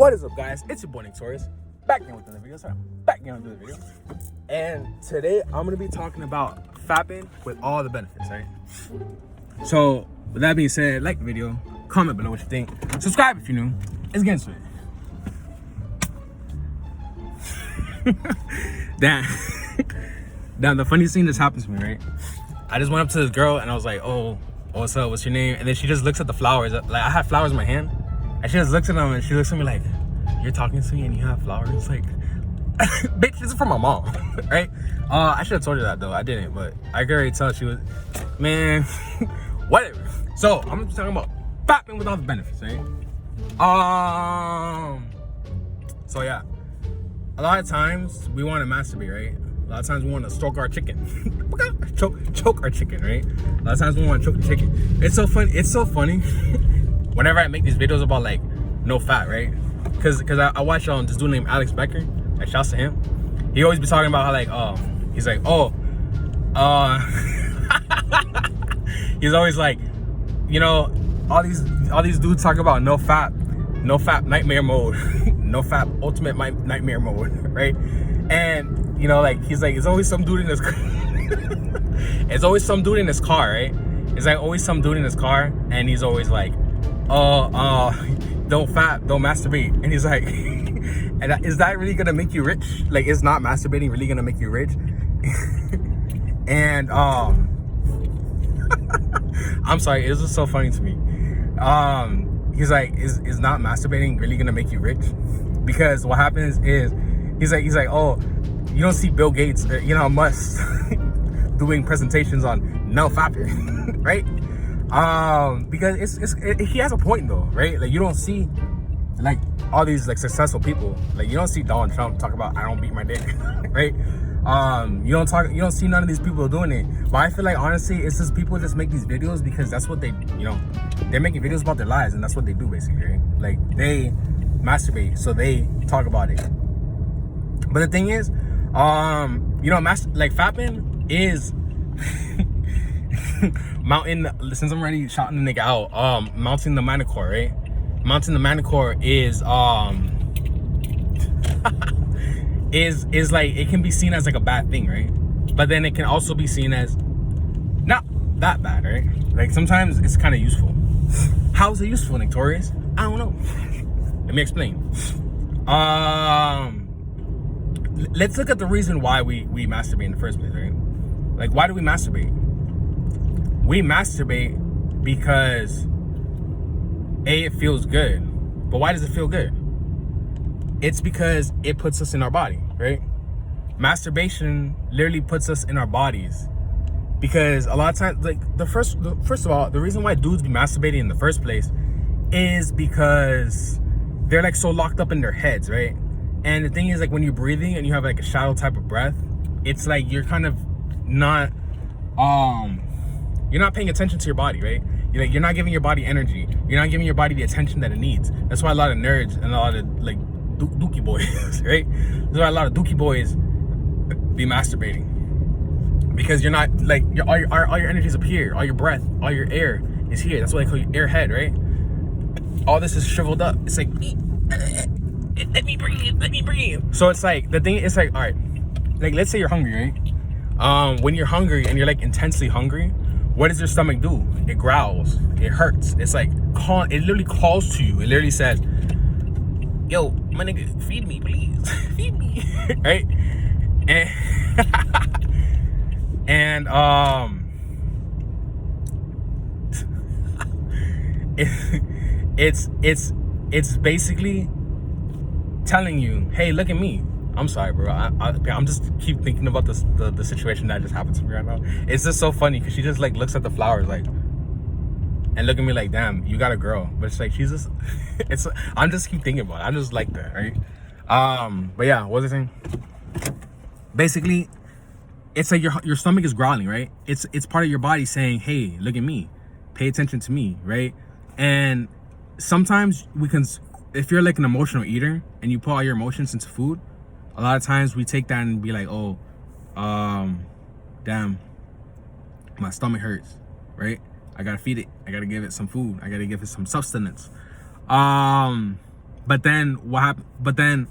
What is up, guys? It's your boy Torius, back again with another video. And today I'm gonna be talking about Fappin with all the benefits, right? So with that being said, like the video, comment below what you think, subscribe if you're new. Let's get into it. Damn, the funniest thing that's happened to me, right? I just went up to this girl and I was like, oh, what's up? What's your name? And then she just looks at the flowers. Like, I have flowers in my hand. And she just looks at them and she looks at me like, you're talking to me and you have flowers? Like, bitch, this is from my mom, right? I should have told her that though. I didn't, but I could already tell she was, man, whatever. So I'm just talking about Fappin with all the benefits, right? So yeah, a lot of times we want to masturbate, right? A lot of times we want to stroke our chicken, choke our chicken, right? A lot of times we want to choke the chicken. It's so funny. It's so funny. Whenever I make these videos about like no fat, right? Cause I watch this dude named Alex Becker. Like, shouts to him. He always be talking about how like he's like he's always like, you know, all these dudes talk about no fat nightmare mode, no fat ultimate nightmare mode, right? And you know, like he's like, it's always some dude in this car. It's always some dude in his car, right? It's like always some dude in his car, and he's always like, don't masturbate. And he's like, and is that really gonna make you rich? Like, is not masturbating really gonna make you rich? And I'm sorry, it was just so funny to me. He's like, is not masturbating really gonna make you rich? Because what happens is, he's like, oh, you don't see Bill Gates, Elon Musk doing presentations on no fapping, right? Because he has a point though, right? Like, you don't see like all these like successful people. Like, you don't see Donald Trump talk about I don't beat my dick, right? You don't see none of these people doing it. But I feel like honestly, it's just people just make these videos because that's what they, you know, they're making videos about their lives and that's what they do basically, right? Like, they masturbate, so they talk about it. But the thing is, you know, like Fappin is mounting, since I'm already shouting the nigga out, mounting the manicore, right? Mounting the manicore is is like, it can be seen as like a bad thing, right? But then it can also be seen as not that bad, right? Like, sometimes it's kind of useful. How is it useful, Torius? I don't know. Let me explain. Let's look at the reason why we masturbate in the first place, right? Like, why do we masturbate? We masturbate because A, it feels good. But why does it feel good? It's because it puts us in our body, right? Masturbation literally puts us in our bodies. Because a lot of times, like, first of all, the reason why dudes be masturbating in the first place is because they're like so locked up in their heads, right? And the thing is, like, when you're breathing and you have like a shallow type of breath, it's like you're kind of not you're not paying attention to your body, right? You're not giving your body energy. You're not giving your body the attention that it needs. That's why a lot of nerds and a lot of like dookie boys, right? That's why a lot of dookie boys be masturbating, because you're not like, all your energy's up here, all your breath, all your air is here. That's why they call you airhead, right? All this is shriveled up. It's like, let me breathe. So it's like, the thing is like, all right, like, let's say you're hungry, right? When you're hungry and you're like intensely hungry, what does your stomach do? It growls, it hurts. It's like, it literally calls to you. It literally says, yo, my nigga, feed me, please. Feed me, right? And it's basically telling you, hey, look at me. I'm sorry, bro. I'm just keep thinking about the situation that just happened to me right now. It's just so funny because she just like looks at the flowers like, and look at me like, damn, you got a girl. But it's like, she's just, I'm just keep thinking about it. I'm just like that, right? But yeah, what was I saying? Basically, it's like your stomach is growling, right? It's part of your body saying, hey, look at me, pay attention to me, right? And sometimes we can, if you're like an emotional eater and you put all your emotions into food, a lot of times we take that and be like, oh, damn, my stomach hurts, right? I gotta feed it. I gotta give it some food. I gotta give it some sustenance. But then what happened? But then,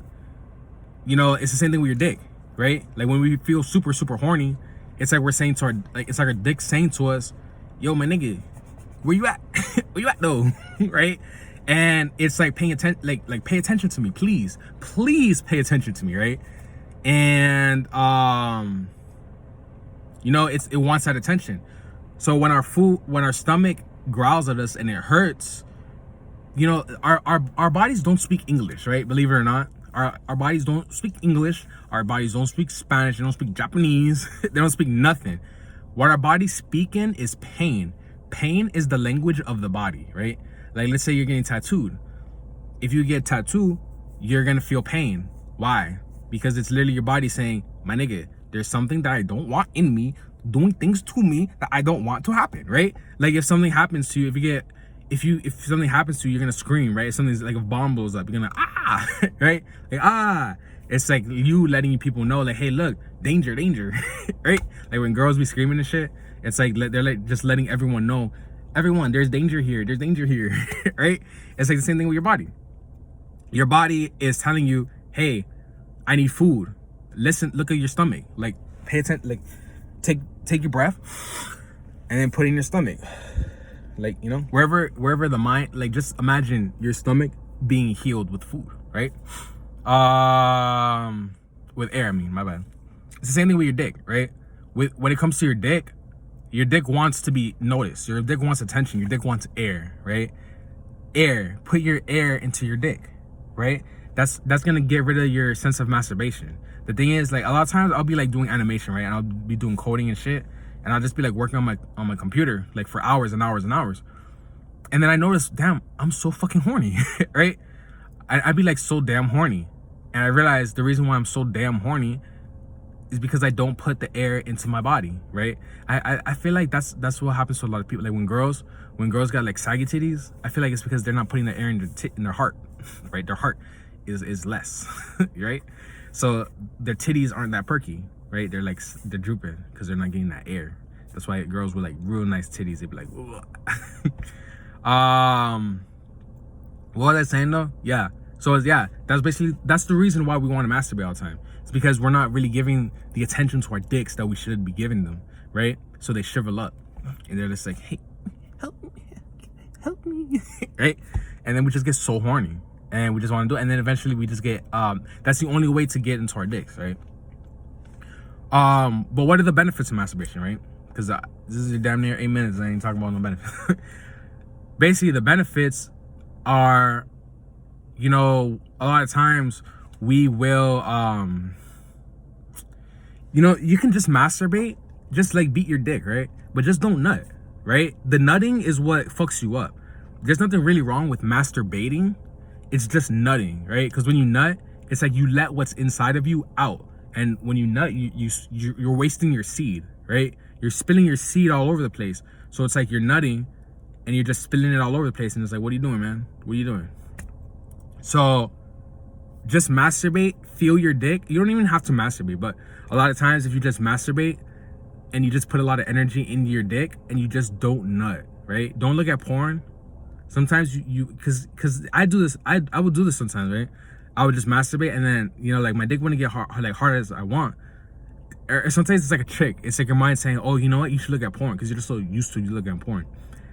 you know, it's the same thing with your dick, right? Like when we feel super, super horny, it's like we're saying to our, like, it's like our dick saying to us, yo, my nigga, where you at? Where you at though? Right? And it's like paying attention, like pay attention to me, please pay attention to me, right? And you know, it wants that attention. So when our stomach growls at us and it hurts, you know, our bodies don't speak English, right? Believe it or not, our bodies don't speak English. Our bodies don't speak Spanish. They don't speak Japanese. They don't speak nothing. What our bodies speak in is pain. Pain is the language of the body, right? Like, let's say you're getting tattooed. If you get tattooed, you're gonna feel pain. Why? Because it's literally your body saying, my nigga, there's something that I don't want in me, doing things to me that I don't want to happen, right? Like if something happens to you, if something happens to you, you're gonna scream, right? If something's like a bomb blows up, you're gonna right? Like it's like you letting people know, like, hey, look, danger, right? Like when girls be screaming and shit, it's like they're like just letting everyone know, everyone, there's danger here, right? It's like the same thing with your body. Your body is telling you, hey, I need food. Listen, look at your stomach. Like, pay attention. Like, take your breath, and then put it in your stomach. Like, you know, wherever the mind. Like, just imagine your stomach being healed with food, right? With air. I mean, my bad. It's the same thing with your dick, right? When it comes to your dick wants to be noticed. Your dick wants attention. Your dick wants air, right? Air. Put your air into your dick, right? That's gonna get rid of your sense of masturbation. The thing is, like, a lot of times I'll be like doing animation, right? And I'll be doing coding and shit, and I'll just be like working on my computer like for hours and hours and hours. And then I notice, damn, I'm so fucking horny, right? I'd be like so damn horny. And I realized the reason why I'm so damn horny is because I don't put the air into my body, right? I feel like that's what happens to a lot of people. Like when girls got like saggy titties, I feel like it's because they're not putting the air in their heart, right? Their heart is less, right? So their titties aren't that perky, right? They're drooping because they're not getting that air. That's why girls with like real nice titties, they'd be like, what was I saying though? Yeah. So that's the reason why we want to masturbate all the time. It's because we're not really giving the attention to our dicks that we should be giving them, right? So they shrivel up and they're just like, hey, help me, right? And then we just get so horny and we just want to do it. And then eventually we just get, that's the only way to get into our dicks, right? But what are the benefits of masturbation, right? Because this is damn near 8 minutes. I ain't talking about no benefits. Basically, the benefits are, you know, a lot of times we will, you know, you can just masturbate, just like beat your dick, right? But just don't nut, right? The nutting is what fucks you up. There's nothing really wrong with masturbating. It's just nutting, right? Because when you nut, it's like you let what's inside of you out. And when you nut, you're wasting your seed, right? You're spilling your seed all over the place. So it's like you're nutting and you're just spilling it all over the place. And it's like, what are you doing, man? What are you doing? So just masturbate, feel your dick. You don't even have to masturbate, but a lot of times if you just masturbate and you just put a lot of energy into your dick and you just don't nut, right? Don't look at porn. Sometimes because I do this, I would do this sometimes, right? I would just masturbate and then, you know, like my dick wouldn't get hard as I want. Or sometimes it's like a trick. It's like your mind saying, oh, you know what? You should look at porn because you're just so used to you looking at porn.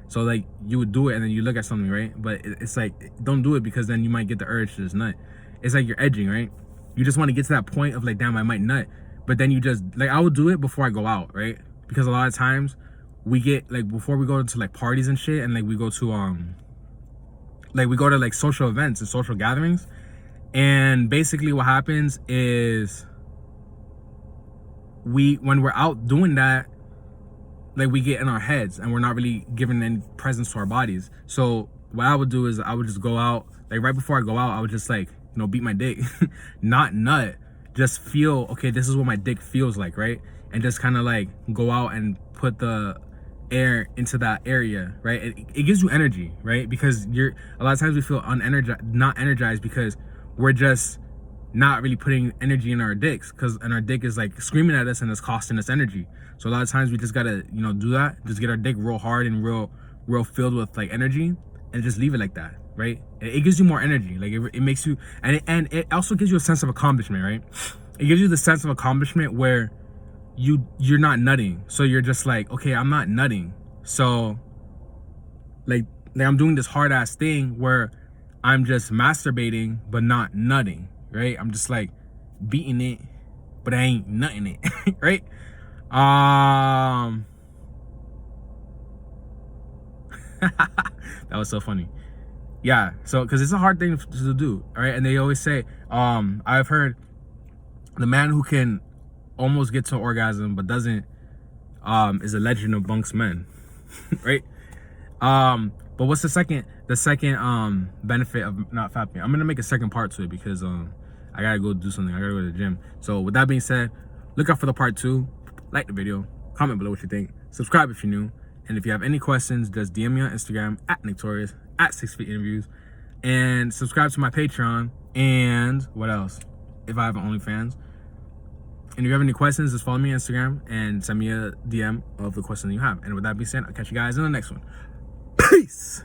So like you would do it and then you look at something, right? But it's like, don't do it because then you might get the urge to just nut. It's like you're edging, right? You just want to get to that point of like, damn, I might nut. But then you just, like, I would do it before I go out, right? Because a lot of times we get, like, before we go to like parties and shit and like we go to, like social events and social gatherings. And basically what happens is when we're out doing that, like we get in our heads and we're not really giving any presence to our bodies. So what I would do is I would just go out, like right before I go out, I would just like, you know, beat my dick, not nut, just feel, okay, this is what my dick feels like, right? And just kind of like go out and put the air into that area, right? It gives you energy, right? Because a lot of times we feel not energized because we're just not really putting energy in our dicks, and our dick is like screaming at us and it's costing us energy. So a lot of times we just gotta, you know, do that, just get our dick real hard and real filled with like energy and just leave it like that, right? It gives you more energy. Like it makes you, and it also gives you a sense of accomplishment, right? It gives you the sense of accomplishment where you're not nutting. So you're just like, okay, I'm not nutting. So like I'm doing this hard ass thing where I'm just masturbating but not nutting, right? I'm just like beating it, but I ain't nutting it, right? That was so funny. Yeah, so because it's a hard thing to do, right? And they always say, I've heard the man who can almost get to orgasm but doesn't, is a legend amongst men, right? But what's the second benefit of not fapping? I'm gonna make a second part to it because I gotta go do something. I gotta go to the gym. So with that being said, look out for the part 2. Like the video, comment below what you think, subscribe if you're new, and if you have any questions, just DM me on Instagram at Torius at 6 Feet Interviews, and subscribe to my Patreon. And what else? If I have an OnlyFans. And if you have any questions, just follow me on Instagram and send me a DM of the question that you have. And with that being said, I'll catch you guys in the next one. Peace.